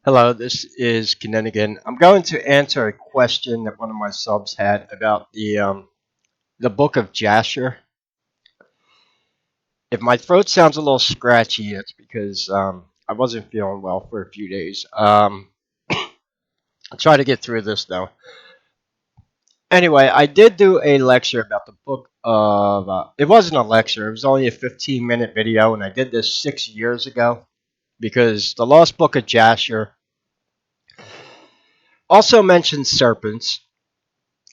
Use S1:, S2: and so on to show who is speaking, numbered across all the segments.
S1: Hello, this is Kinninigan. I'm going to answer a question that one of my subs had about the book of Jasher. If my throat sounds a little scratchy, it's because I wasn't feeling well for a few days. I'll try to get through this though. Anyway, I did do a lecture about the book of. It wasn't a lecture; it was only a 15-minute video, and I did this 6 years ago because the Lost Book of Jasher also mentions serpents.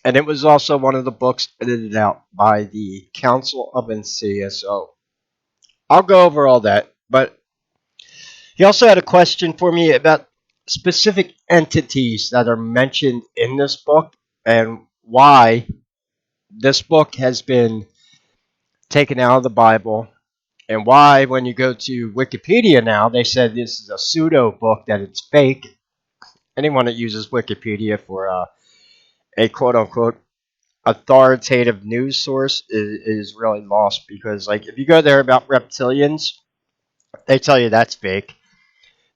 S1: And it was also one of the books edited out by the Council of Inia. So I'll go over all that. But he also had a question for me about specific entities that are mentioned in this book and why this book has been taken out of the Bible. And why, when you go to Wikipedia now, they said this is a pseudo book, that it's fake. Anyone that uses Wikipedia for a quote unquote authoritative news source is really lost, because like if you go there about reptilians, they tell you that's fake.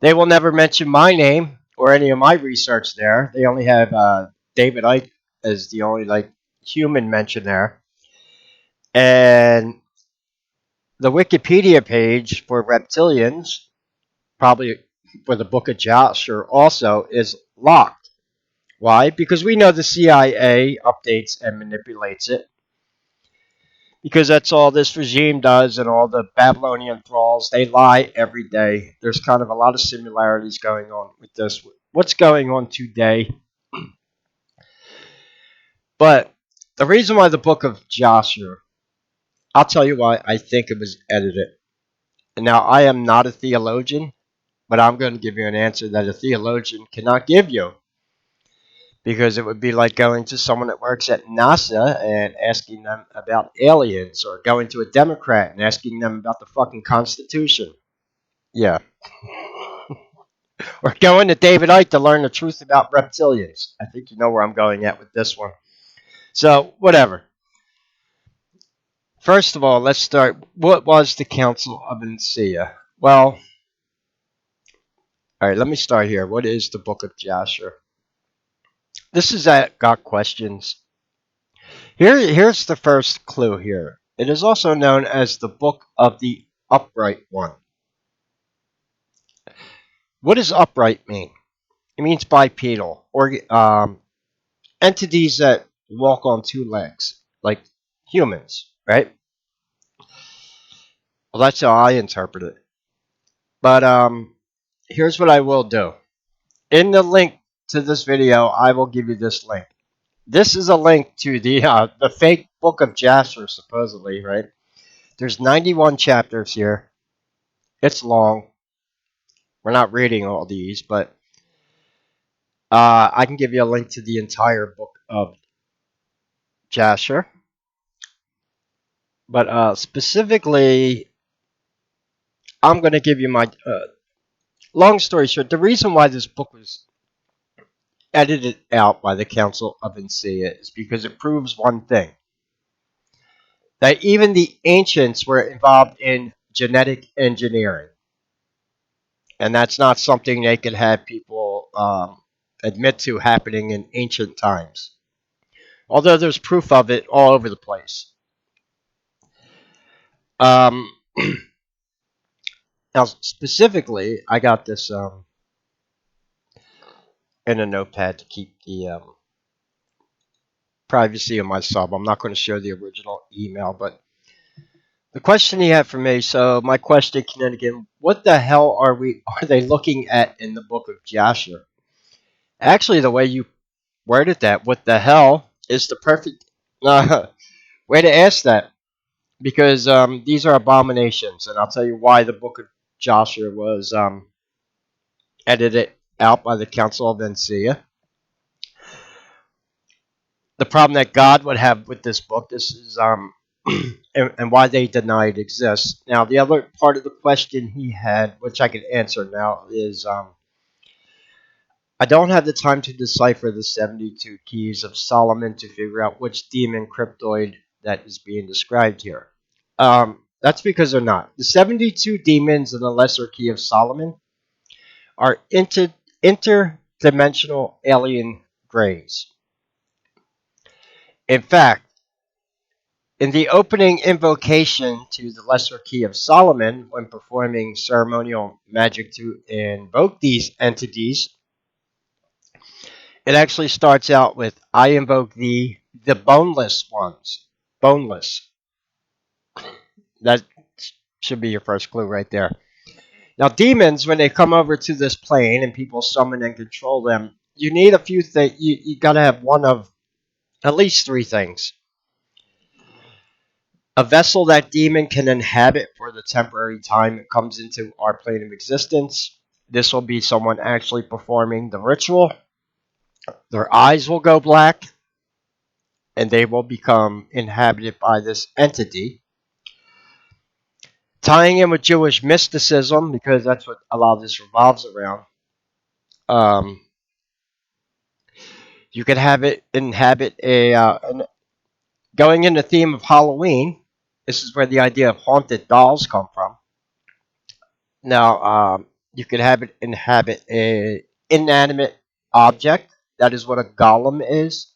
S1: They will never mention my name or any of my research there. They only have David Icke as the only like human mention there. And the Wikipedia page for reptilians, probably for the book of Jasher, also is locked. Why? Because we know the CIA updates and manipulates it, because that's all this regime does, and all the Babylonian thralls, they lie every day. There's kind of a lot of similarities going on with this. What's going on today? But the reason why the book of Joshua, I'll tell you why I think it was edited. And now, I am not a theologian, but I'm going to give you an answer that a theologian cannot give you. Because it would be like going to someone that works at NASA and asking them about aliens, or going to a Democrat and asking them about the fucking Constitution. Yeah. Or going to David Icke to learn the truth about reptilians. I think you know where I'm going at with this one. So, whatever. First of all, let's start. What was the Council of Inia? Well, all right, let me start here. What is the Book of Jasher? This is at Got Questions. Here's the first clue here. It is also known as the Book of the Upright One. What does upright mean? It means bipedal, or entities that walk on two legs, like humans, right? Well, that's how I interpret it. But here's what I will do. In the link to this video, I will give you this link. This is a link to the fake book of Jasher, supposedly, right? There's 91 chapters here. It's long. We're not reading all these, but I can give you a link to the entire book of Jasher. But specifically, I'm going to give you my long story short. The reason why this book was edited out by the Council of Inia is because it proves one thing: that even the ancients were involved in genetic engineering. And that's not something they could have people admit to happening in ancient times. Although there's proof of it all over the place. Um, Now, specifically, I got this in a notepad to keep the privacy of my sub. I'm not going to show the original email, but the question he had for me. So my question, Kinninigan, what the hell are they looking at in the book of Jasher? Actually, the way you worded that, what the hell, is the perfect way to ask that, because these are abominations, and I'll tell you why the book of Joshua was edited out by the Council of Inia. The problem that God would have with this book, this is and why they deny it exists. Now, the other part of the question he had, which I can answer now, is I don't have the time to decipher the 72 keys of Solomon to figure out which demon cryptoid that is being described here. That's because they're not. The 72 demons in the Lesser Key of Solomon are interdimensional alien grays. In fact, in the opening invocation to the Lesser Key of Solomon, when performing ceremonial magic to invoke these entities, it actually starts out with, I invoke thee, the boneless ones. Boneless. That should be your first clue right there. Now, demons, when they come over to this plane and people summon and control them, you need a few things. You got to have one of at least three things. A vessel that demon can inhabit for the temporary time it comes into our plane of existence. This will be someone actually performing the ritual. Their eyes will go black, and they will become inhabited by this entity. Tying in with Jewish mysticism, because that's what a lot of this revolves around. Um, you could have it inhabit going in the theme of Halloween. This is where the idea of haunted dolls come from. Now, you could have it inhabit a inanimate object. That is what a golem is.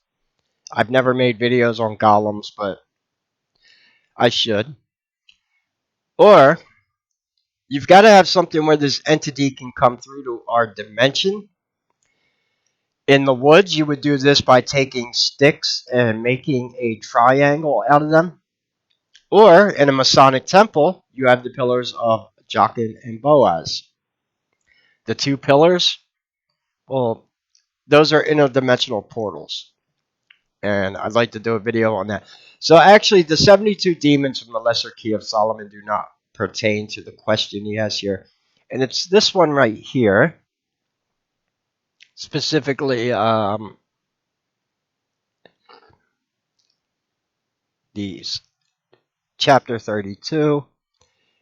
S1: I've never made videos on golems, but I should. Or you've got to have something where this entity can come through to our dimension. In the woods, you would do this by taking sticks and making a triangle out of them. Or in a Masonic temple, you have the pillars of Jachin and Boaz. The two pillars, well, those are interdimensional portals. And I'd like to do a video on that. So actually, the 72 demons from the Lesser Key of Solomon do not pertain to the question he has here. And it's this one right here. Specifically, these. Chapter 32.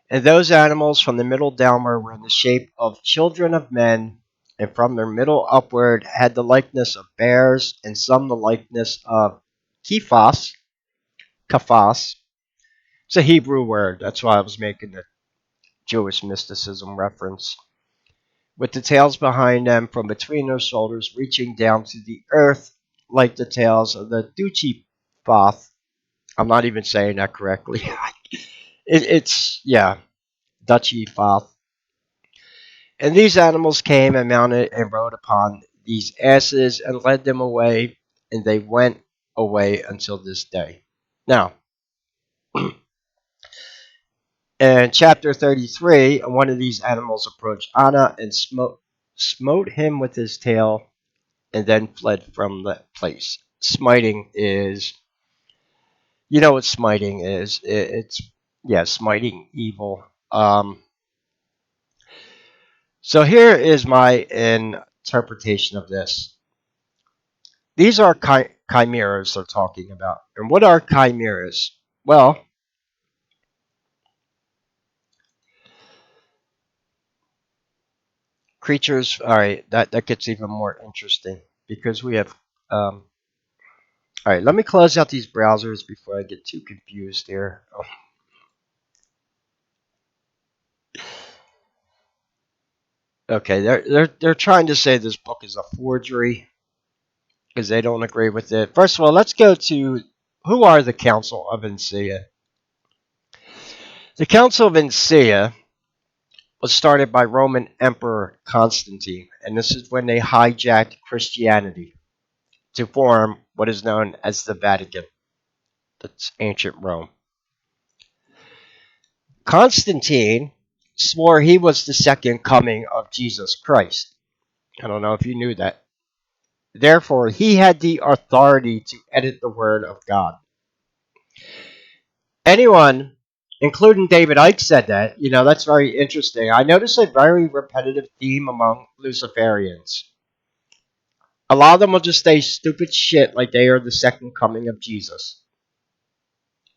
S1: And those animals from the middle downward were in the shape of children of men, and from their middle upward had the likeness of bears, and some the likeness of Keephas. Keephas. It's a Hebrew word. That's why I was making the Jewish mysticism reference. With the tails behind them from between their shoulders, reaching down to the earth like the tails of the Duchifath. I'm not even saying that correctly. It's, yeah, Duchifath. And these animals came and mounted and rode upon these asses and led them away, and they went away until this day. Now, in chapter 33, one of these animals approached Anna and smote him with his tail and then fled from the place. Smiting is, you know what smiting is. It's, yeah, smiting evil. So here is my interpretation of this. These are chimeras they're talking about. And what are chimeras? Well, creatures, all right, that gets even more interesting because we have, all right, let me close out these browsers before I get too confused here. Oh. Okay, they're trying to say this book is a forgery because they don't agree with it. First of all, let's go to who are the Council of Inia. The Council of Inia was started by Roman Emperor Constantine, and this is when they hijacked Christianity to form what is known as the Vatican. That's ancient Rome. Constantine swore he was the second coming of Jesus Christ. I don't know if you knew that. Therefore, he had the authority to edit the Word of God. Anyone, including David Icke, said that. You know, that's very interesting. I notice a very repetitive theme among Luciferians. A lot of them will just say stupid shit like they are the second coming of Jesus.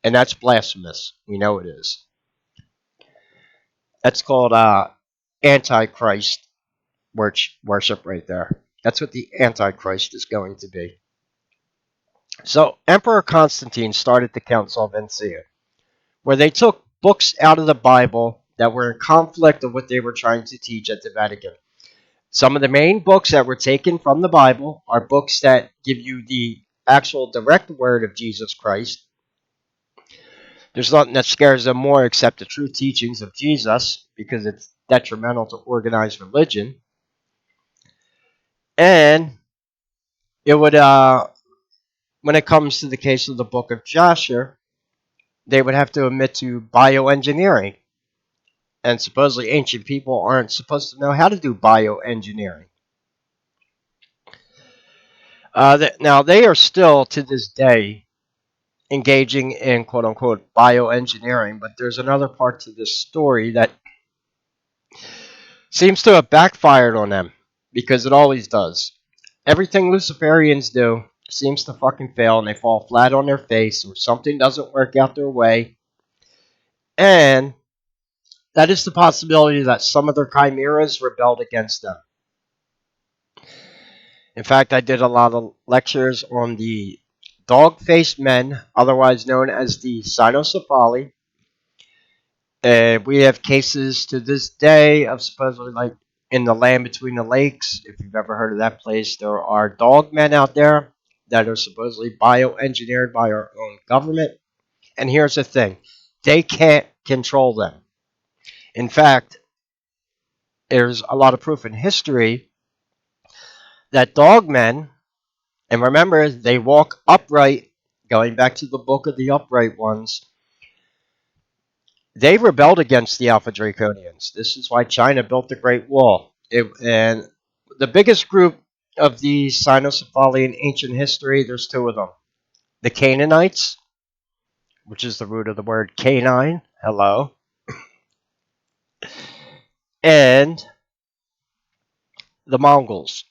S1: And that's blasphemous. We know it is. That's called Antichrist worship right there. That's what the Antichrist is going to be. So Emperor Constantine started the Council of Inia, where they took books out of the Bible that were in conflict of what they were trying to teach at the Vatican. Some of the main books that were taken from the Bible are books that give you the actual direct word of Jesus Christ. There's nothing that scares them more except the true teachings of Jesus, because it's detrimental to organized religion. And it would, when it comes to the case of the book of Jasher, they would have to admit to bioengineering. And supposedly ancient people aren't supposed to know how to do bioengineering. Now, they are still, to this day, engaging in quote unquote bioengineering, but there's another part to this story that seems to have backfired on them, because it always does. Everything Luciferians do seems to fucking fail, and they fall flat on their face, or something doesn't work out their way. And that is the possibility that some of their chimeras rebelled against them. In fact, I did a lot of lectures on the dog-faced men, otherwise known as the cynocephali. We have cases to this day of supposedly, like, in the land between the lakes. If you've ever heard of that place, there are dog men out there that are supposedly bioengineered by our own government. And here's the thing, they can't control them. In fact, there's a lot of proof in history that dog men, and remember, they walk upright, going back to the book of the upright ones, they rebelled against the Alpha Draconians. This is why China built the Great Wall. And the biggest group of the cynocephali in ancient history, there's two of them. The Canaanites, which is the root of the word canine, hello, and the Mongols.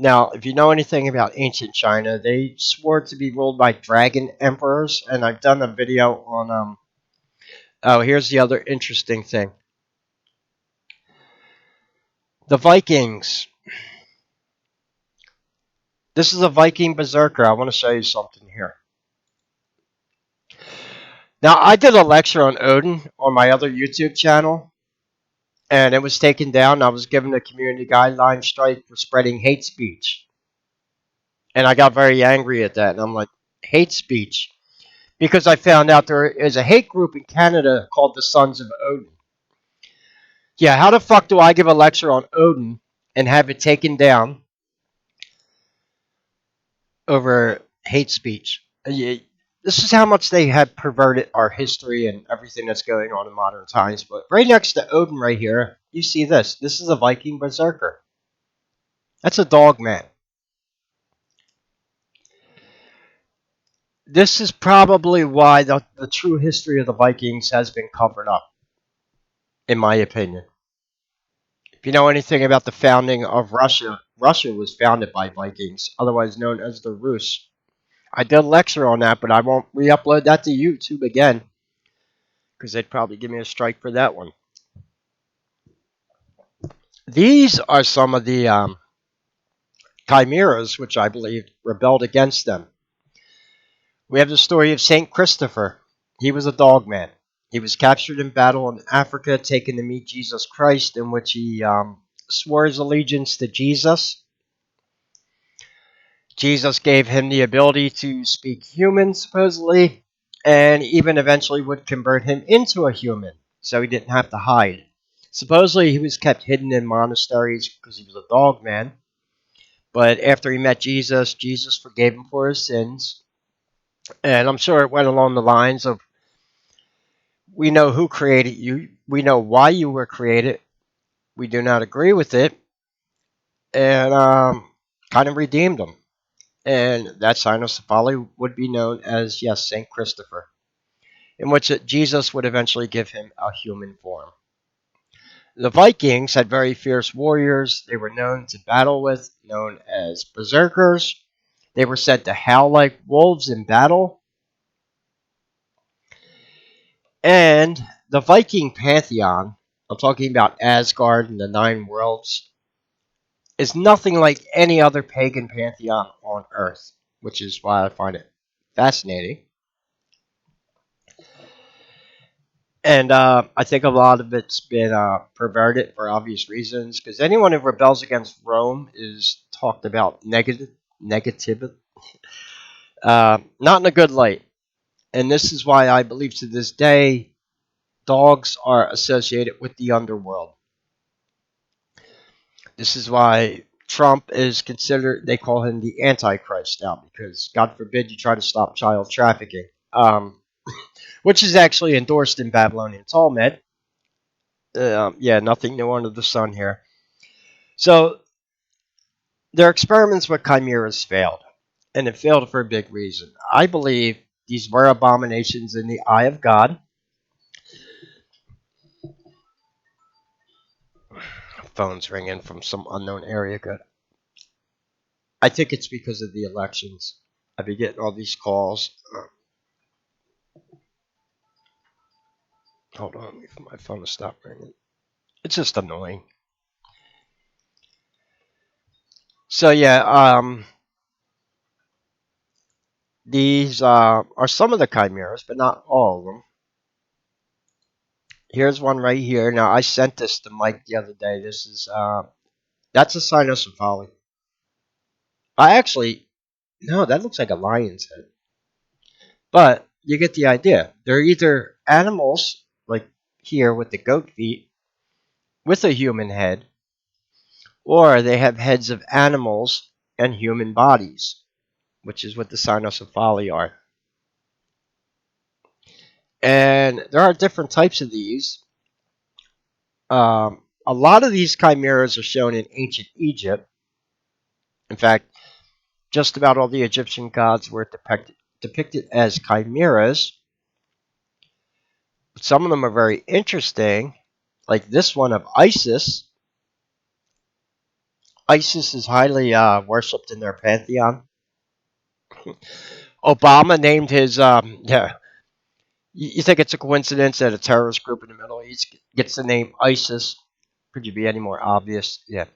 S1: Now, if you know anything about ancient China, they swore to be ruled by dragon emperors, and I've done a video on oh, here's the other interesting thing. The Vikings. This is a Viking Berserker. I want to show you something here. Now, I did a lecture on Odin on my other YouTube channel, and it was taken down. I was given a community guideline strike for spreading hate speech. And I got very angry at that, and I'm like, hate speech? Because I found out there is a hate group in Canada called the Sons of Odin. Yeah, how the fuck do I give a lecture on Odin and have it taken down over hate speech? This is how much they have perverted our history and everything that's going on in modern times. But right next to Odin right here, you see this. This is a Viking Berserker. That's a dog man. This is probably why the true history of the Vikings has been covered up, in my opinion. If you know anything about the founding of Russia, Russia was founded by Vikings, otherwise known as the Rus. I did a lecture on that, but I won't re-upload that to YouTube again, because they'd probably give me a strike for that one. These are some of the chimeras which I believe rebelled against them. We have the story of Saint Christopher. He was a dog man. He was captured in battle in Africa, taken to meet Jesus Christ, in which he swore his allegiance to Jesus. Jesus gave him the ability to speak human, supposedly, and even eventually would convert him into a human, so he didn't have to hide. Supposedly, he was kept hidden in monasteries because he was a dog man, but after he met Jesus, Jesus forgave him for his sins, and I'm sure it went along the lines of, we know who created you, we know why you were created, we do not agree with it, and kind of redeemed him. And that cynocephali would be known as, yes, Saint Christopher, in which Jesus would eventually give him a human form. The Vikings had very fierce warriors they were known to battle with, known as berserkers. They were said to howl like wolves in battle. And the Viking pantheon, I'm talking about Asgard and the Nine Worlds, is nothing like any other pagan pantheon on Earth, which is why I find it fascinating. And I think a lot of it's been perverted for obvious reasons, because anyone who rebels against Rome is talked about negative, not in a good light. And this is why I believe to this day dogs are associated with the underworld. This is why Trump is considered, they call him the Antichrist now, because God forbid you try to stop child trafficking, which is actually endorsed in Babylonian Talmud. Yeah, nothing new under the sun here. So their experiments with chimeras failed, and it failed for a big reason. I believe these were abominations in the eye of God. Phone's ringing from some unknown area code. I think it's because of the elections. I've been getting all these calls. Hold on, wait for my phone to stop ringing. It's just annoying. So yeah, these are some of the chimeras, but not all of them. Here's one right here. Now I sent this to Mike the other day. This is that's a cynocephaly. I actually no, that looks like a lion's head. But you get the idea. They're either animals like here with the goat feet with a human head, or they have heads of animals and human bodies, which is what the cynocephaly are. And there are different types of these. A lot of these chimeras are shown in ancient Egypt. In fact, just about all the Egyptian gods were depicted as chimeras. Some of them are very interesting, like this one of Isis. Isis is highly worshipped in their pantheon. Obama named his, yeah, you think it's a coincidence that a terrorist group in the Middle East gets the name ISIS? Could you be any more obvious? Yeah.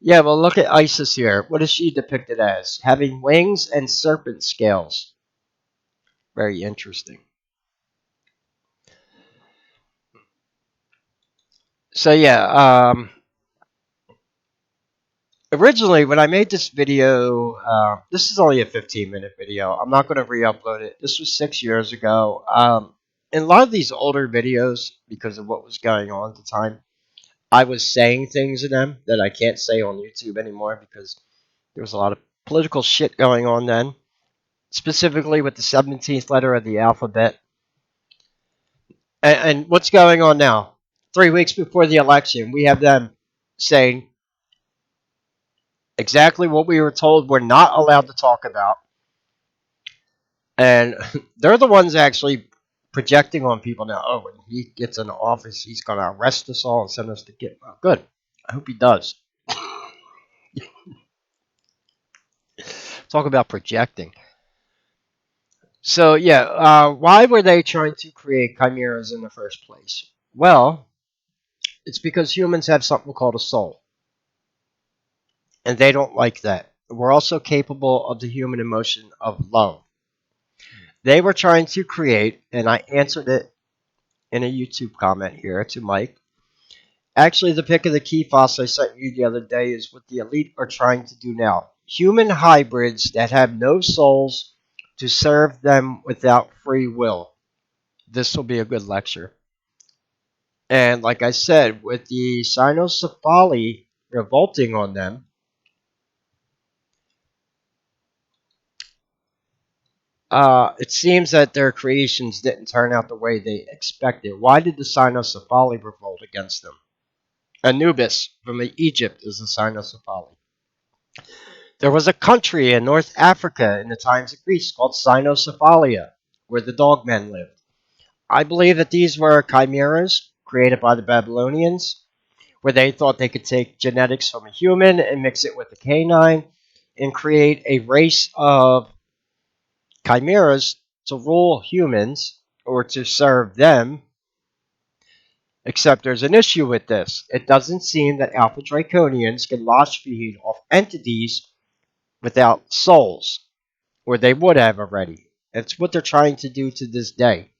S1: Yeah, well, look at Isis here. What is she depicted as? Having wings and serpent scales. Very interesting. So, yeah, originally, when I made this video, this is only a 15-minute video. I'm not going to re-upload it. This was 6 years ago. In a lot of these older videos, because of what was going on at the time, I was saying things in them that I can't say on YouTube anymore because there was a lot of political shit going on then, specifically with the 17th letter of the alphabet. And what's going on now? 3 weeks before the election, we have them saying exactly what we were told we're not allowed to talk about. And they're the ones actually projecting on people now. Oh, when he gets in office, he's going to arrest us all and send us to get. Well, good. I hope he does. Talk about projecting. So, yeah, why were they trying to create chimeras in the first place? Well, it's because humans have something called a soul, and they don't like that. We're also capable of the human emotion of love. They were trying to create, and I answered it in a YouTube comment here to Mike. Actually, the pic of the Keephas I sent you the other day is what the elite are trying to do now. Human hybrids that have no souls to serve them without free will. This will be a good lecture. And like I said, with the cynocephaly revolting on them, it seems that their creations didn't turn out the way they expected. Why did the cynocephaly revolt against them? Anubis from Egypt is a cynocephaly. There was a country in North Africa in the times of Greece called Cynocephalia, where the dogmen lived. I believe that these were chimeras created by the Babylonians, where they thought they could take genetics from a human and mix it with a canine and create a race of chimeras to rule humans or to serve them. Except there's an issue with this. It doesn't seem that Alpha Draconians can launch feed off entities without souls, or they would have already. It's what they're trying to do to this day.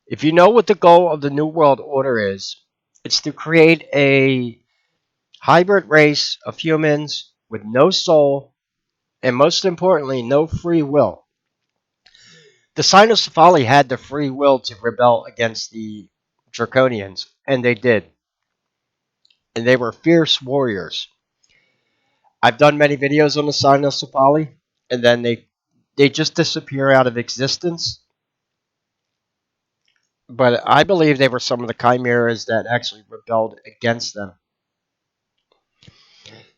S1: If you know what the goal of the New World Order is, it's to create a hybrid race of humans with no soul and, most importantly, no free will. The Cynocephali had the free will to rebel against the Draconians, and they did. And they were fierce warriors. I've done many videos on the Cynocephali, and then they just disappear out of existence. But I believe they were some of the chimeras that actually rebelled against them.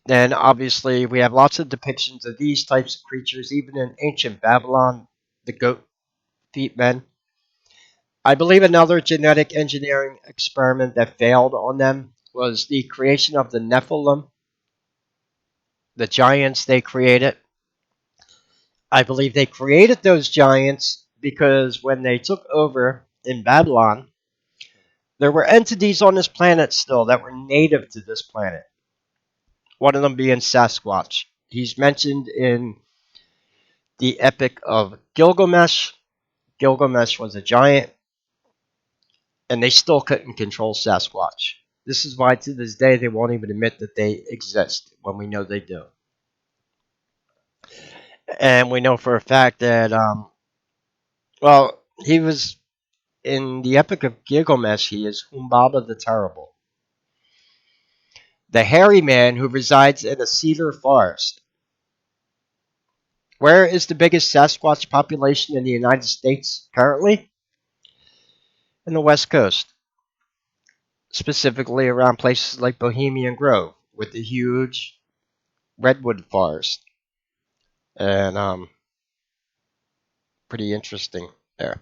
S1: Then, obviously, we have lots of depictions of these types of creatures, even in ancient Babylon, the goat feet men. I believe another genetic engineering experiment that failed on them was the creation of the Nephilim, the giants they created. I believe they created those giants because when they took over in Babylon, there were entities on this planet still that were native to this planet. One of them being Sasquatch. He's mentioned in the Epic of Gilgamesh. Gilgamesh was a giant, and they still couldn't control Sasquatch. This is why to this day they won't even admit that they exist when we know they do. And we know for a fact that, well, he was in the Epic of Gilgamesh, he is Humbaba the Terrible, the hairy man who resides in a cedar forest. Where is the biggest Sasquatch population in the United States currently? In the West Coast, specifically around places like Bohemian Grove with the huge redwood forest. And pretty interesting there.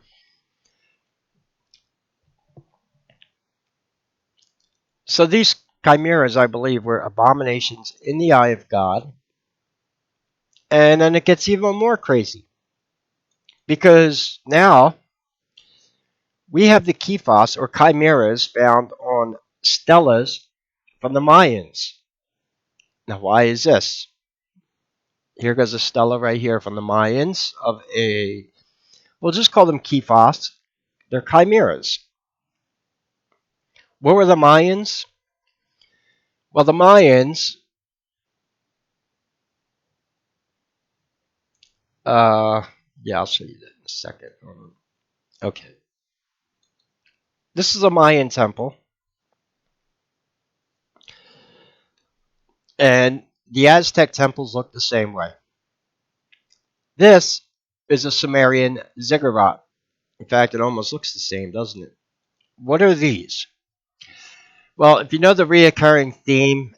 S1: So these chimeras, I believe, were abominations in the eye of God. And then it gets even more crazy. Because now we have the Keephas, or chimeras, found on stelas from the Mayans. Now, why is this? Here goes a stela right here from the Mayans of a, we'll just call them Keephas. They're chimeras. What were the Mayans? Well, the Mayans, uh, yeah, I'll show you that in a second. Okay. This is a Mayan temple. And the Aztec temples look the same way. This is a Sumerian ziggurat. In fact, it almost looks the same, doesn't it? What are these? Well, if you know the reoccurring theme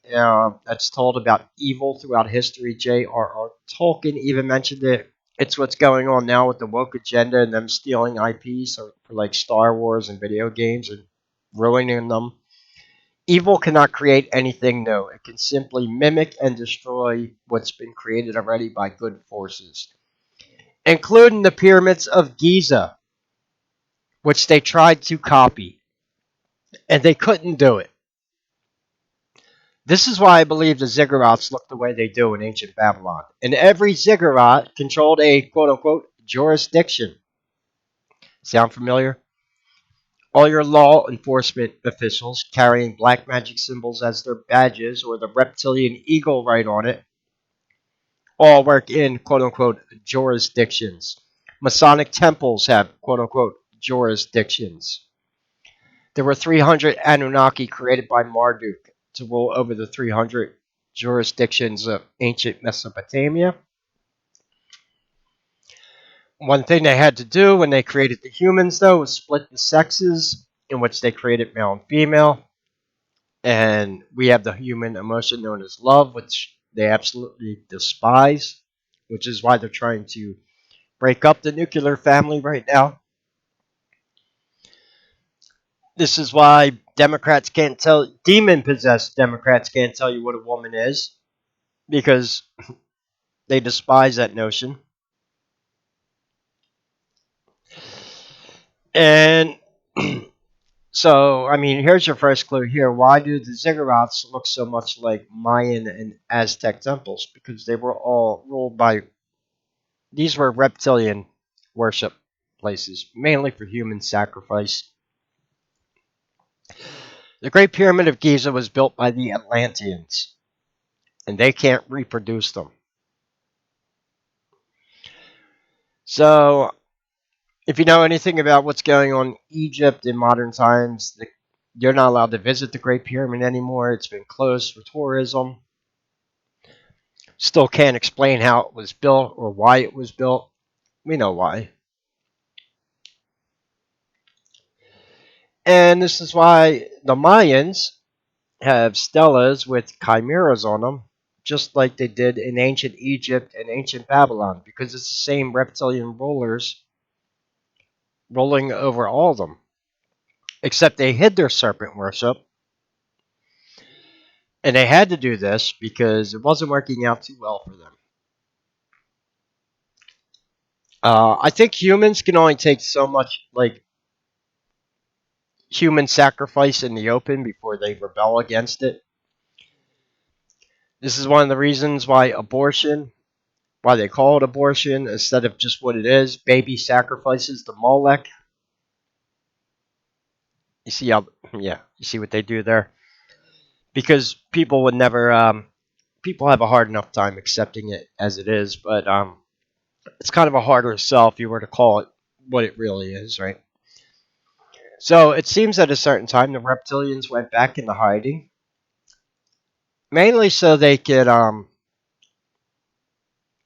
S1: that's told about evil throughout history, J.R.R. Tolkien even mentioned it. It's what's going on now with the woke agenda and them stealing IPs for like Star Wars and video games and ruining them. Evil cannot create anything new. It can simply mimic and destroy what's been created already by good forces, including the pyramids of Giza, which they tried to copy, and they couldn't do it. This is why I believe the ziggurats look the way they do in ancient Babylon. And every ziggurat controlled a quote-unquote jurisdiction. Sound familiar? All your law enforcement officials carrying black magic symbols as their badges or the reptilian eagle right on it all work in quote-unquote jurisdictions. Masonic temples have quote-unquote jurisdictions. There were 300 Anunnaki created by Marduk to rule over the 300 jurisdictions of ancient Mesopotamia. One thing they had to do when they created the humans, though, was split the sexes, in which they created male and female. And we have the human emotion known as love, which they absolutely despise, which is why they're trying to break up the nuclear family right now. This is why Democrats can't tell, demon possessed Democrats can't tell you what a woman is, because they despise that notion. And so, I mean, here's your first clue here. Why do the ziggurats look so much like Mayan and Aztec temples? Because they were all ruled by, these were reptilian worship. places, mainly for human sacrifice. The Great Pyramid of Giza was built by the Atlanteans, and they can't reproduce them. So, if you know anything about what's going on in Egypt in modern times, you're not allowed to visit the Great Pyramid anymore. It's been closed for tourism. Still can't explain how it was built or why it was built. We know why. And this is why the Mayans have stelas with chimeras on them, just like they did in ancient Egypt and ancient Babylon, because it's the same reptilian rulers rolling over all of them. Except they hid their serpent worship, and they had to do this because it wasn't working out too well for them. I think humans can only take so much, like, human sacrifice in the open before they rebel against it. This is one of the reasons why they call it abortion instead of just what it is, baby sacrifices to Molech. You see how, yeah, you see what they do there? Because people would never, people have a hard enough time accepting it as it is, but it's kind of a harder sell if you were to call it what it really is, right? So it seems at a certain time the reptilians went back into hiding, mainly so they could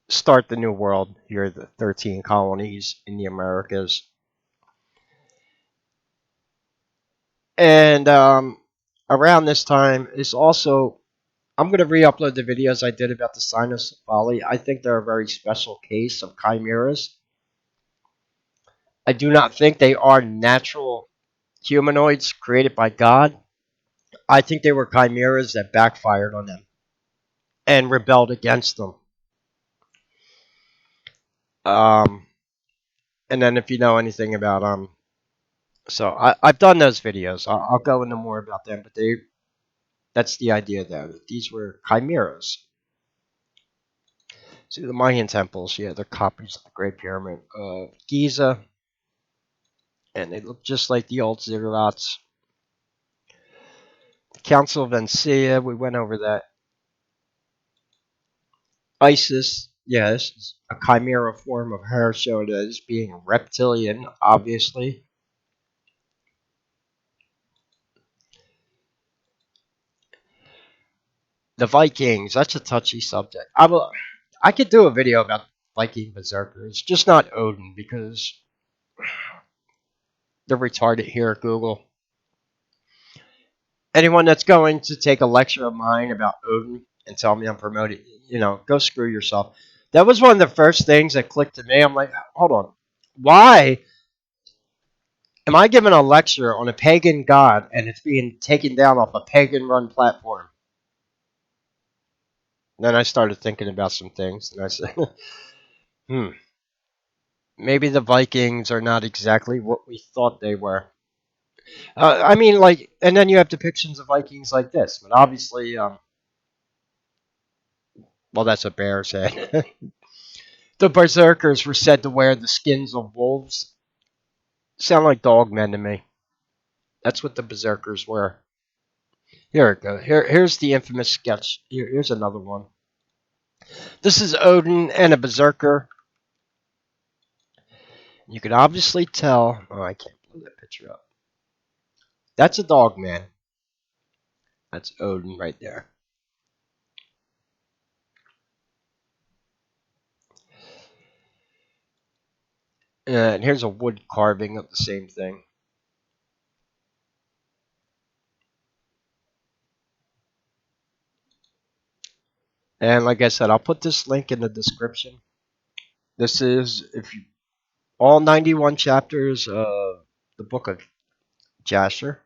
S1: start the new world here, the 13 colonies in the Americas. And around this time is also, I'm going to re-upload the videos I did about the cynocephaly. I think they're a very special case of chimeras. I do not think they are natural humanoids created by God. I think they were chimeras that backfired on them and rebelled against them. Um, and then if you know anything about so I've done those videos. I'll go into more about them, but that's the idea there. That these were chimeras. See the Mayan temples, yeah, they're copies of the Great Pyramid of Giza, and they look just like the old ziggurats. The Council of Inia, we went over that. Isis, yes, is a chimera form of her, shown as being reptilian, obviously. The Vikings, that's a touchy subject. I could do a video about Viking Berserkers, just not Odin, because they're retarded here at Google. Anyone that's going to take a lecture of mine about Odin and tell me I'm promoting, go screw yourself. That was one of the first things that clicked to me. I'm like, hold on. Why am I giving a lecture on a pagan god and it's being taken down off a pagan run platform? Then I started thinking about some things and I said, hmm, maybe the Vikings are not exactly what we thought they were. I mean, like, and then you have depictions of Vikings like this, but obviously, well, that's a bear's head. The Berserkers were said to wear the skins of wolves. Sound like dogmen to me. That's what the Berserkers were. Here it goes. Here's the infamous sketch. Here's another one. This is Odin and a Berserker. You can obviously tell. Oh, I can't pull that picture up. That's a dogman. That's Odin right there. And here's a wood carving of the same thing. And like I said, I'll put this link in the description. This is if you all 91 chapters of the book of Jasher.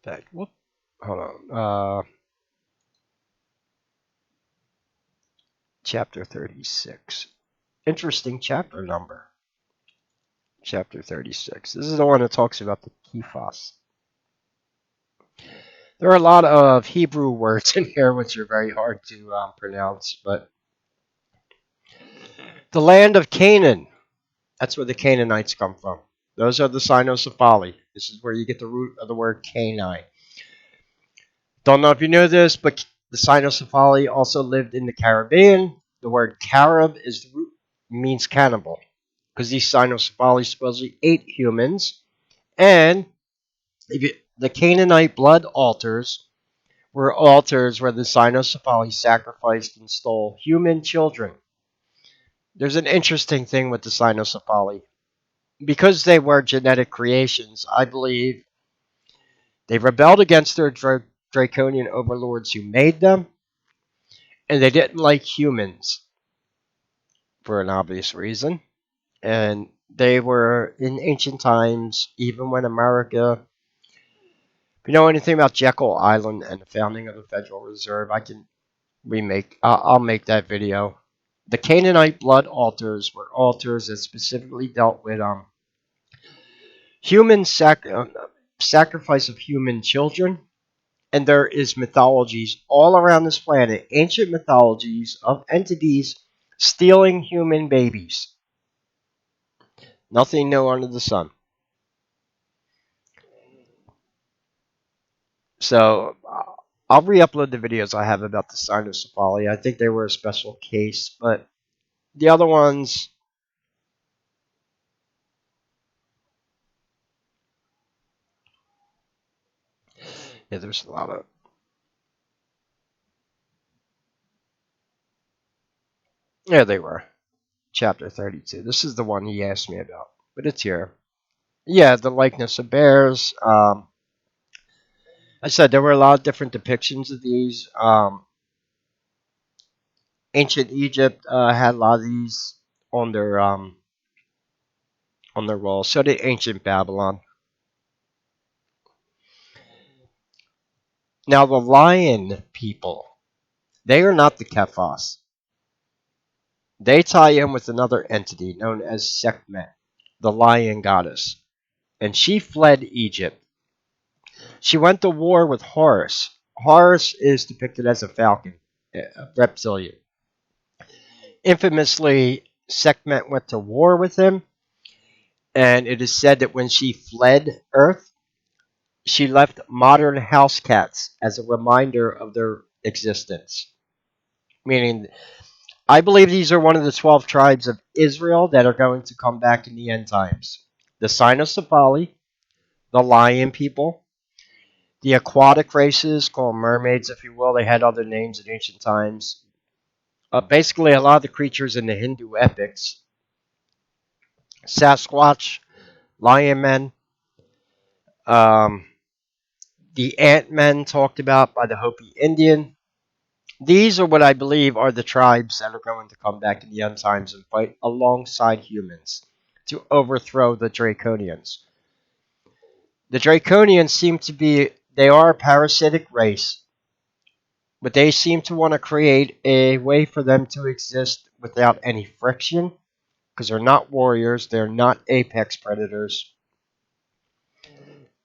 S1: In fact, whoop, hold on. Chapter 36. Interesting chapter number. Chapter 36. This is the one that talks about the Keephas. There are a lot of Hebrew words in here which are very hard to pronounce, but The land of Canaan. That's where the Canaanites come from. Those are the Cynocephali. This is where you get the root of the word canine. Don't know if you know this, but the Cynocephali also lived in the Caribbean. The word Carib is the root, means cannibal, because these Cynocephali supposedly ate humans. And the Canaanite blood altars were altars where the Cynocephali sacrificed and stole human children. There's an interesting thing with the Cynocephali. Because they were genetic creations, I believe they rebelled against their draconian overlords who made them, and they didn't like humans for an obvious reason. And they were in ancient times, even when America. If you know anything about Jekyll Island and the founding of the Federal Reserve, I can remake. I'll make that video. The Canaanite blood altars were altars that specifically dealt with human sacrifice of human children. And there is mythologies all around this planet, ancient mythologies of entities stealing human babies. Nothing new under the sun. So I'll re-upload the videos I have about the Cynocephali. I think they were a special case, but the other ones, yeah, there's a lot of. Yeah, they were. Chapter 32. This is the one he asked me about, but it's here. Yeah, the likeness of bears. I said there were a lot of different depictions of these. Ancient Egypt had a lot of these on their walls. So did ancient Babylon. Now the lion people, they are not the Keephas. They tie in with another entity known as Sekhmet, the lion goddess, and she fled Egypt. She went to war with Horus. Horus is depicted as a falcon, a reptilian. Infamously, Sekhmet went to war with him, and it is said that when she fled Earth, she left modern house cats as a reminder of their existence. Meaning, I believe these are one of the 12 tribes of Israel that are going to come back in the end times. The Cynocephali, the lion people, the aquatic races called mermaids, if you will. They had other names in ancient times. Basically, a lot of the creatures in the Hindu epics. Sasquatch, lion men, um, the ant men talked about by the Hopi Indian. These are what I believe are the tribes that are going to come back in the end times and fight alongside humans to overthrow the Draconians. The Draconians seem to be, they are a parasitic race, but they seem to want to create a way for them to exist without any friction, because they're not warriors, they're not apex predators.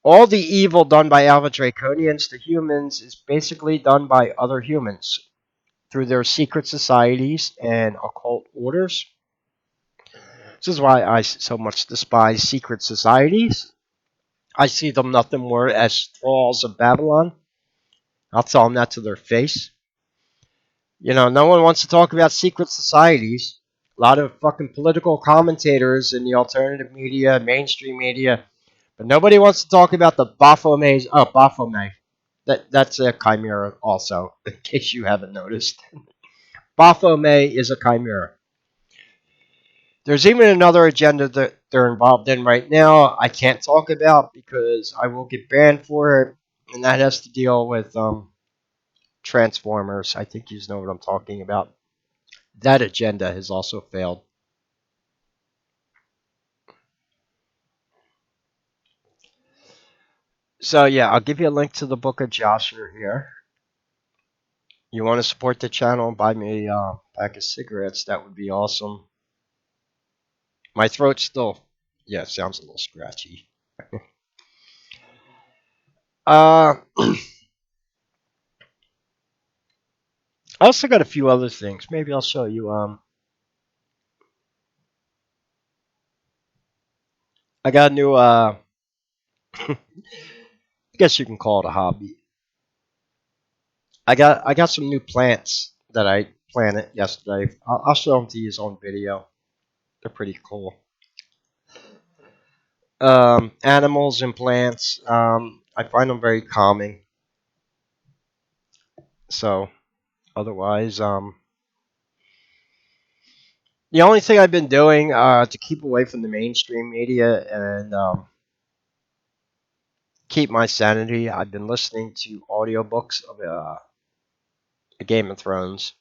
S1: All the evil done by Alpha Draconians to humans is basically done by other humans through their secret societies and occult orders. This is why I so much despise secret societies. I see them nothing more as thralls of Babylon. I'll tell them that to their face. You know, no one wants to talk about secret societies. A lot of fucking political commentators in the alternative media, mainstream media, but nobody wants to talk about the Baphomet's. Oh, Baphomet. That's a chimera also, in case you haven't noticed. Baphomet is a chimera. There's even another agenda that they're involved in right now I can't talk about because I will get banned for it, and that has to deal with Transformers. I think you know what I'm talking about. That agenda has also failed. So yeah, I'll give you a link to the book of Jasher here. You want to support the channel and buy me a pack of cigarettes, that would be awesome. My throat still, yeah, sounds a little scratchy. I also got a few other things. Maybe I'll show you. I got a new I guess you can call it a hobby. I got some new plants that I planted yesterday. I'll show them to you on video. They're pretty cool. Animals and plants. I find them very calming. So otherwise, the only thing I've been doing to keep away from the mainstream media and keep my sanity, I've been listening to audiobooks of Game of Thrones,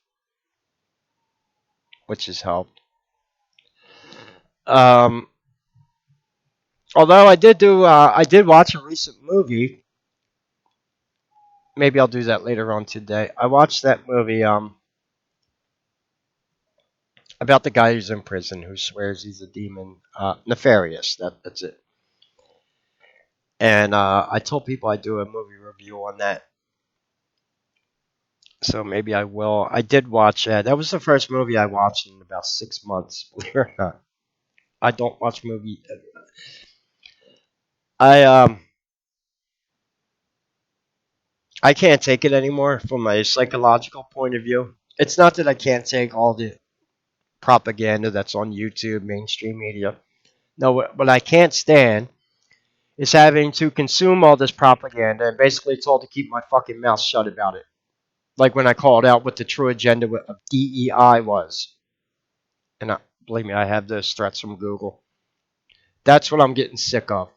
S1: which has helped. Um, although I did watch a recent movie. Maybe I'll do that later on today. I watched that movie about the guy who's in prison who swears he's a demon. Nefarious. That's it. And I told people I'd do a movie review on that. So maybe I will. I did watch that. That was the first movie I watched in about 6 months. Believe it or not, I don't watch movie. I I can't take it anymore from a psychological point of view. It's not that I can't take all the propaganda that's on YouTube, mainstream media. No, what I can't stand is having to consume all this propaganda and basically told to keep my fucking mouth shut about it. Like when I called out what the true agenda of DEI was. And believe me, I have those threats from Google. That's what I'm getting sick of.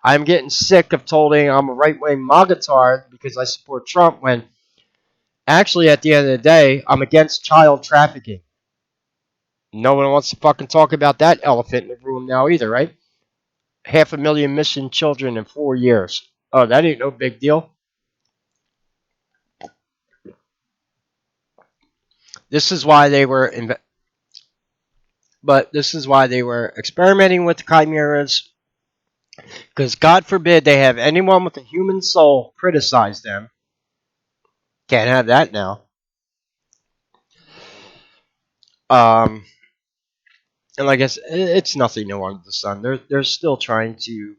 S1: I'm getting sick of telling I'm a right-wing magatard because I support Trump when actually at the end of the day, I'm against child trafficking. No one wants to fucking talk about that elephant in the room now either, right? 500,000 missing children in 4 years. Oh, that ain't no big deal. This is why they were, but this is why they were experimenting with the chimeras. Because God forbid they have anyone with a human soul criticize them. Can't have that now. Um, and like I said, it's nothing new under the sun. They're still trying to,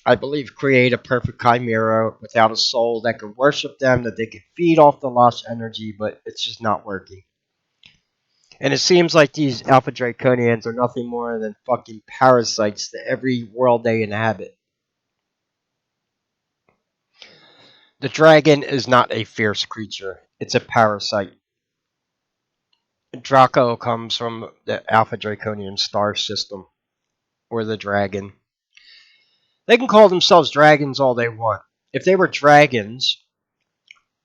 S1: I believe, create a perfect chimera without a soul that can worship them, that they can feed off the lost energy, but it's just not working. And it seems like these Alpha Draconians are nothing more than fucking parasites to every world they inhabit. The dragon is not a fierce creature, it's a parasite. Draco comes from the Alpha Draconian star system, or the dragon. They can call themselves dragons all they want. If they were dragons,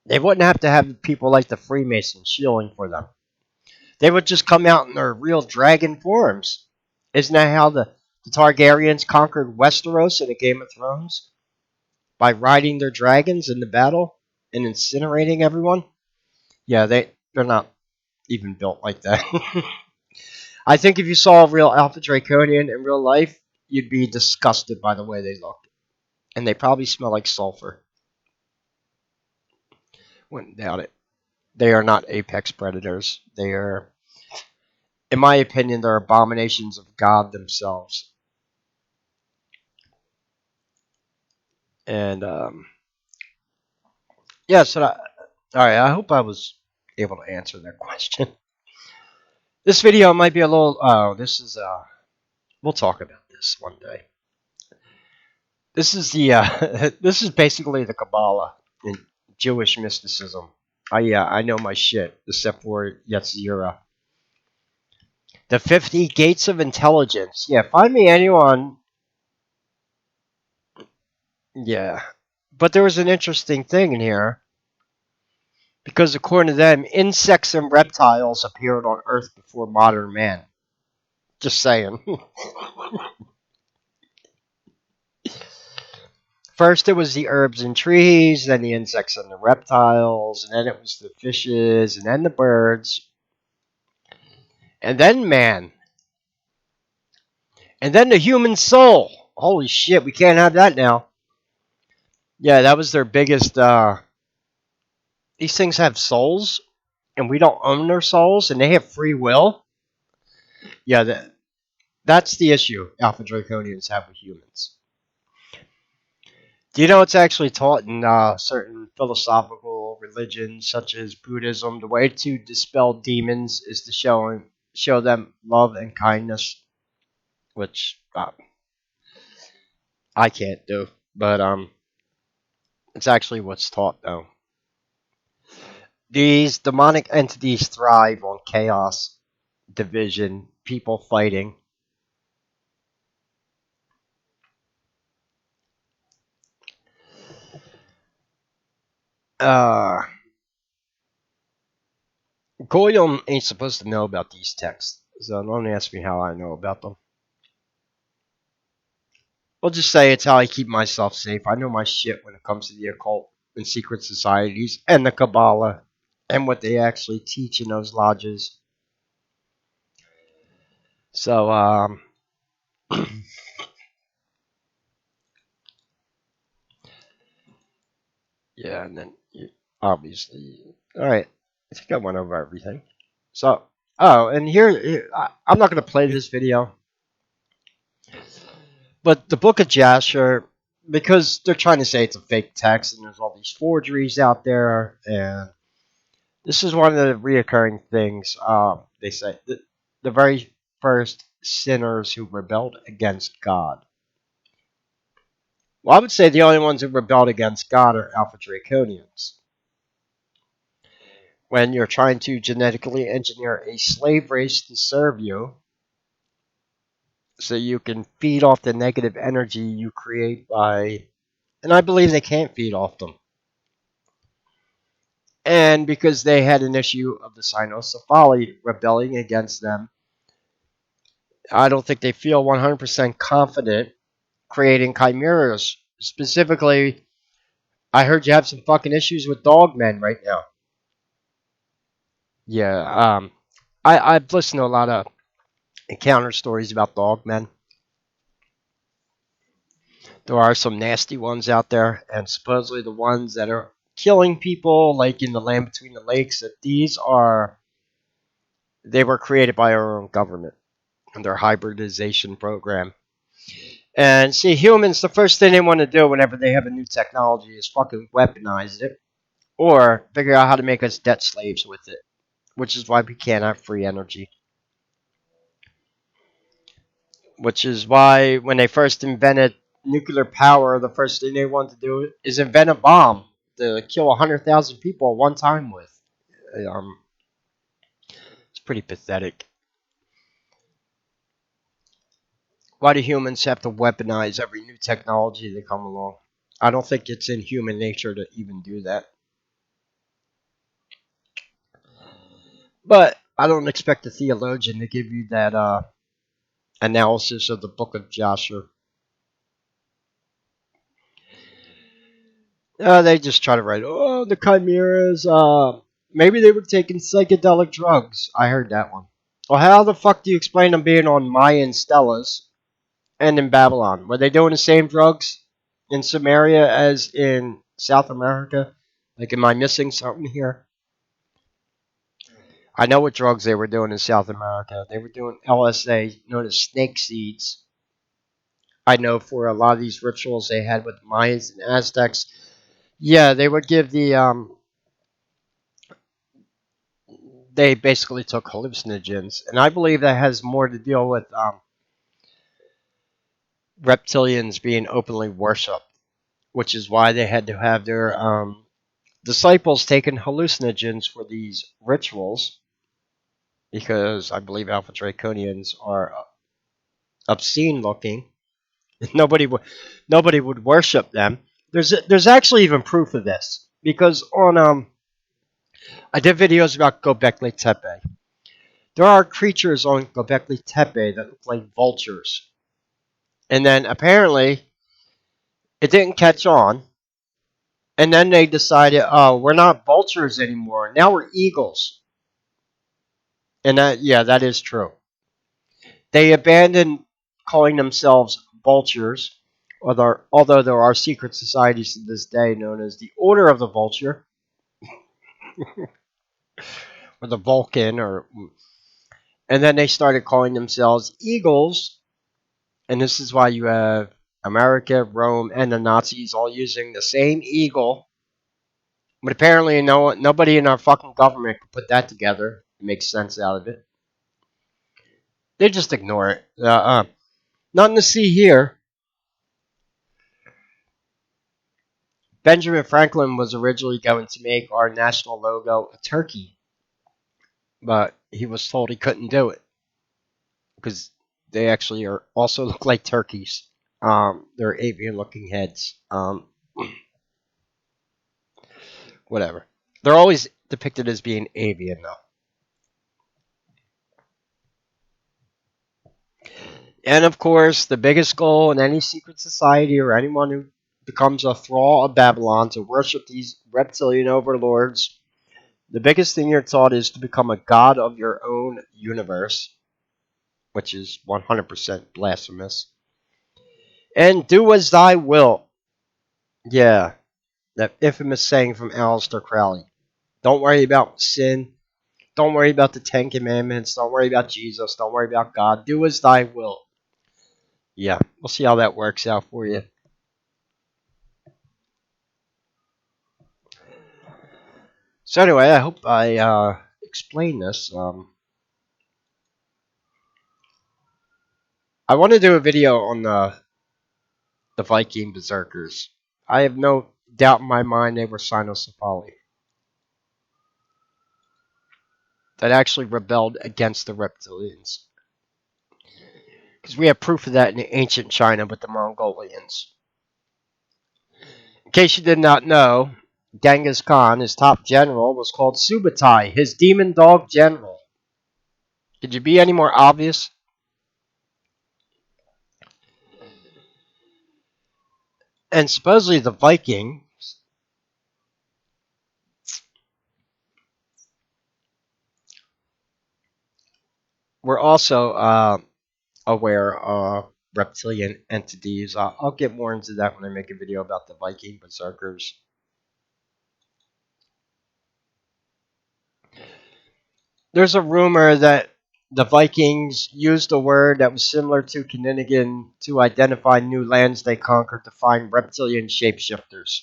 S1: they wouldn't have to have people like the Freemasons shielding for them. They would just come out in their real dragon forms. Isn't that how the Targaryens conquered Westeros in a Game of Thrones? By riding their dragons in the battle and incinerating everyone? Yeah, they're not even built like that. I think if you saw a real Alpha Draconian in real life, you'd be disgusted by the way they look. And they probably smell like sulfur. Wouldn't doubt it. They are not apex predators. They are, in my opinion, they're abominations of God themselves. And, yeah, so, alright, I hope I was able to answer that question. This video might be a little, we'll talk about this one day. This is this is basically the Cabala in Jewish mysticism. I know my shit, except for Yetzirah. The 50 Gates of Intelligence. Yeah, find me anyone. Yeah. But there was an interesting thing in here. Because according to them, insects and reptiles appeared on Earth before modern man. Just saying. First it was the herbs and trees, then the insects and the reptiles, and then it was the fishes, and then the birds, and then man. And then the human soul. Holy shit, we can't have that now. Yeah, that was their biggest, these things have souls, and we don't own their souls, and they have free will. Yeah, That's the issue Alpha Draconians have with humans. Do you know it's actually taught in certain philosophical religions, such as Buddhism? The way to dispel demons is to show them love and kindness, which I can't do, but it's actually what's taught though. These demonic entities thrive on chaos, division, people fighting. Uh, Goyim ain't supposed to know about these texts, so don't ask me how I know about them. I'll just say it's how I keep myself safe. I know my shit when it comes to the occult and secret societies and the Cabala and what they actually teach in those lodges. So, yeah, and then obviously, all right. I think I went over everything. So, oh, and I'm not gonna play this video, but the Book of Jasher, because they're trying to say it's a fake text and there's all these forgeries out there, and this is one of the reoccurring things. They say the very first sinners who rebelled against God. Well, I would say the only ones who rebelled against God are Alpha Draconians. When you're trying to genetically engineer a slave race to serve you, so you can feed off the negative energy you create by. And I believe they can't feed off them. And because they had an issue of the Cynocephali rebelling against them, I don't think they feel 100% confident creating chimeras. Specifically, I heard you have some fucking issues with dogmen right now. Yeah, I've listened to a lot of encounter stories about dogmen. There are some nasty ones out there, and supposedly the ones that are killing people, like in the land between the lakes, that they were created by our own government and their hybridization program. And see, humans, the first thing they want to do whenever they have a new technology is fucking weaponize it or figure out how to make us debt slaves with it, which is why we can't have free energy. Which is why when they first invented nuclear power, the first thing they wanted to do is invent a bomb to kill 100,000 people at one time with. Um, it's pretty pathetic. Why do humans have to weaponize every new technology that come along? I don't think it's in human nature to even do that. But I don't expect a theologian to give you that analysis of the book of Jasher. They just try to write, oh, the chimeras, maybe they were taking psychedelic drugs. I heard that one. Well, how the fuck do you explain them being on Mayan stelas and in Babylon? Were they doing the same drugs in Samaria as in South America? Like, am I missing something here? I know what drugs they were doing in South America. They were doing LSA, known as snake seeds. I know for a lot of these rituals they had with Mayans and Aztecs, yeah, they would give they basically took hallucinogens, and I believe that has more to deal with reptilians being openly worshipped, which is why they had to have their disciples taking hallucinogens for these rituals, because I believe Alpha Draconians are obscene looking. Nobody would worship them. There's actually even proof of this because on I did videos about Gobekli Tepe. There are creatures on Gobekli Tepe that look like vultures. And then apparently it didn't catch on. And then they decided, oh, we're not vultures anymore. Now we're eagles. And that is true. They abandoned calling themselves vultures, although there are secret societies to this day known as the Order of the Vulture, or the Vulcan, and then they started calling themselves eagles And this is why you have America, Rome, and the Nazis all using the same eagle. But apparently, nobody in our fucking government could put that together and make sense out of it. They just ignore it. Nothing to see here. Benjamin Franklin was originally going to make our national logo a turkey, but he was told he couldn't do it because they actually are also look like turkeys. They're avian-looking heads. Whatever. They're always depicted as being avian, though. And of course, the biggest goal in any secret society or anyone who becomes a thrall of Babylon to worship these reptilian overlords, the biggest thing you're taught is to become a god of your own universe, which is 100% blasphemous, and do as thy will. Yeah, that infamous saying from Aleister Crowley. Don't worry about sin. Don't worry about the Ten Commandments. Don't worry about Jesus. Don't worry about God. Do as thy will. Yeah, we'll see how that works out for you. So anyway, I hope I explained this. I want to do a video on the Viking Berserkers. I have no doubt in my mind they were Cynocephali that actually rebelled against the reptilians. Because we have proof of that in ancient China with the Mongolians. In case you did not know, Genghis Khan, his top general, was called Subutai, his demon dog general. Could you be any more obvious? And supposedly the Vikings were also aware of reptilian entities. I'll get more into that when I make a video about the Viking Berserkers. There's a rumor that the Vikings used a word that was similar to Kinninigan to identify new lands they conquered to find reptilian shapeshifters.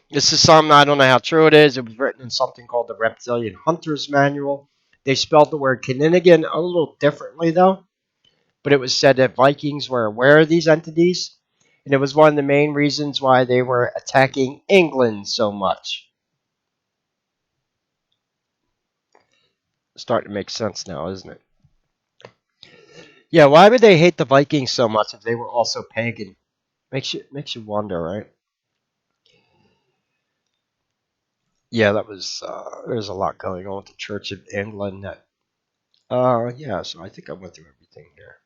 S1: This is something I don't know how true it is. It was written in something called the Reptilian Hunter's Manual. They spelled the word Kinninigan a little differently, though. But it was said that Vikings were aware of these entities, and it was one of the main reasons why they were attacking England so much. It's starting to make sense now, isn't it? Yeah, why would they hate the Vikings so much if they were also pagan? Makes you wonder, right? Yeah, that was there's a lot going on with the Church of England. That yeah, so I think I went through everything here.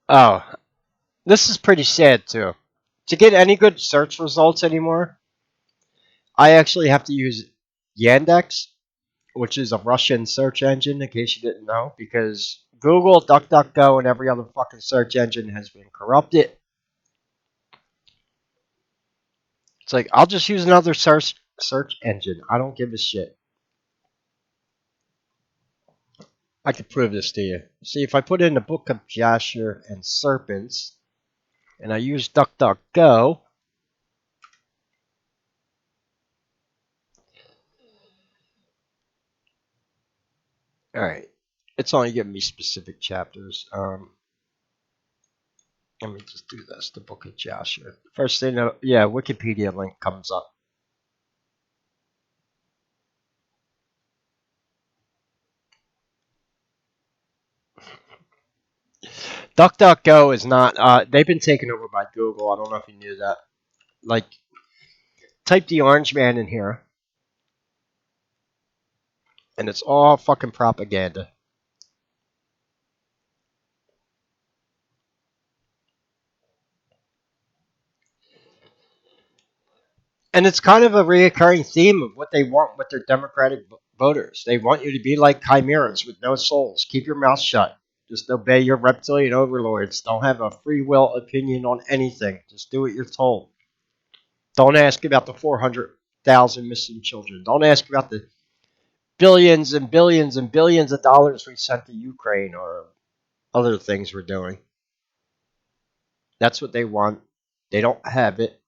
S1: Oh, this is pretty sad too. To get any good search results anymore, I actually have to use Yandex, which is a Russian search engine, in case you didn't know, because Google, DuckDuckGo, and every other fucking search engine has been corrupted. It's like, I'll just use another search engine. I don't give a shit. I can prove this to you. See, if I put in the Book of Jasher and Serpents, and I use DuckDuckGo, alright, it's only giving me specific chapters. Let me just do this, the Book of Jasher. First thing, yeah, Wikipedia link comes up. DuckDuckGo is not, they've been taken over by Google. I don't know if you knew that. Like, type the Orange Man in here, and it's all fucking propaganda. And it's kind of a reoccurring theme of what they want with their Democratic voters. They want you to be like chimeras with no souls. Keep your mouth shut. Just obey your reptilian overlords. Don't have a free will opinion on anything. Just do what you're told. Don't ask about the 400 100,000 missing children. Don't ask about the billions and billions and billions of dollars we sent to Ukraine or other things we're doing. That's what they want. They don't have it.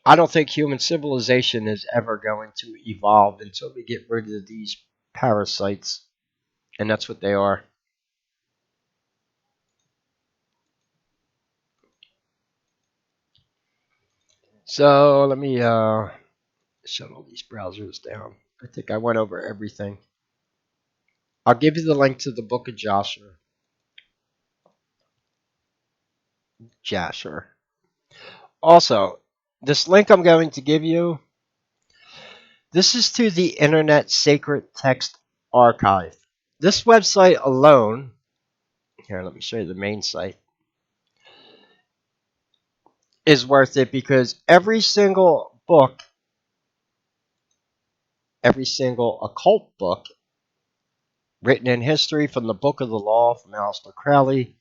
S1: I don't think human civilization is ever going to evolve until we get rid of these parasites. And that's what they are. So let me shut all these browsers down. I think I went over everything. I'll give you the link to the book of Jasher. Jasher. Also, this link I'm going to give you, this is to the Internet Sacred Text Archive. This website alone, here, let me show you the main site, is worth it because every single book, every single occult book written in history, from the Book of the Law from Aleister Crowley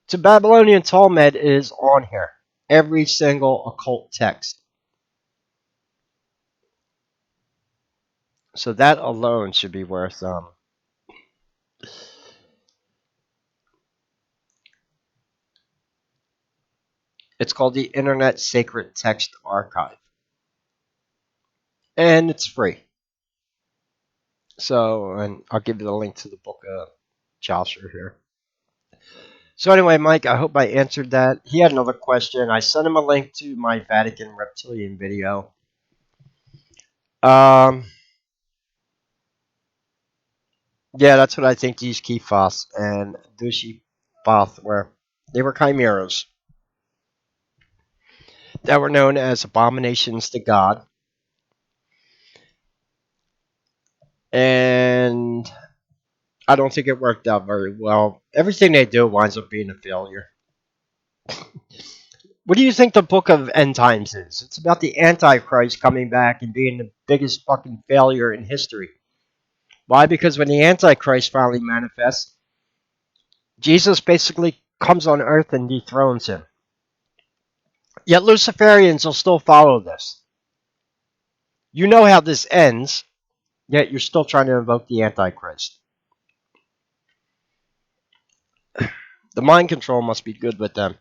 S1: to Babylonian Talmud, is on here. Every single occult text. So that alone should be worth it's called the Internet Sacred Text Archive. And it's free. So, and I'll give you the link to the book of Jasher here. So anyway, Mike, I hope I answered that. He had another question. I sent him a link to my Vatican Reptilian video. Yeah, that's what I think these Keephas and Dushipath were. They were chimeras that were known as abominations to God. And I don't think it worked out very well. Everything they do winds up being a failure. What do you think the book of End Times is? It's about the Antichrist coming back and being the biggest fucking failure in history. Why? Because when the Antichrist finally manifests, Jesus basically comes on earth and dethrones him. Yet Luciferians will still follow this. You know how this ends, yet you're still trying to invoke the Antichrist. The mind control must be good with them.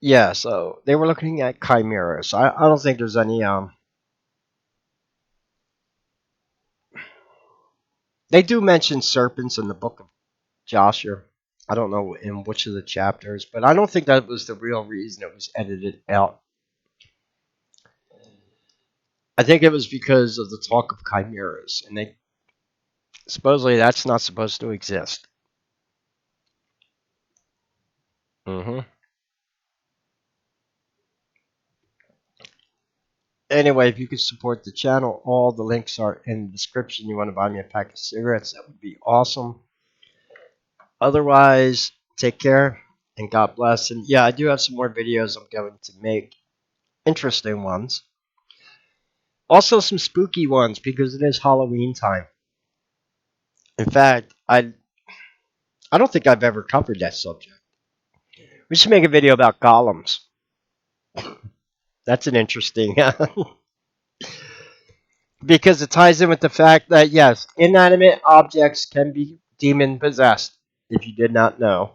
S1: Yeah, so they were looking at chimeras. I don't think there's any they do mention serpents in the book of Jasher. I don't know in which of the chapters, but I don't think that was the real reason it was edited out. I think it was because of the talk of chimeras, and they supposedly that's not supposed to exist. Anyway, if you could support the channel, all the links are in the description. You want to buy me a pack of cigarettes, that would be awesome. Otherwise, take care and God bless. And yeah, I do have some more videos I'm going to make. Interesting ones. Also some spooky ones because it is Halloween time. In fact, I don't think I've ever covered that subject. We should make a video about golems. That's an interesting because it ties in with the fact that yes, inanimate objects can be demon possessed. If you did not know,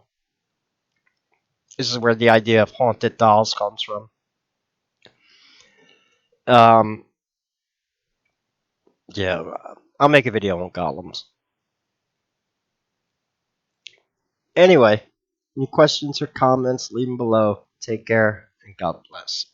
S1: this is where the idea of haunted dolls comes from. Yeah, I'll make a video on golems. Anyway, any questions or comments, leave them below. Take care and God bless.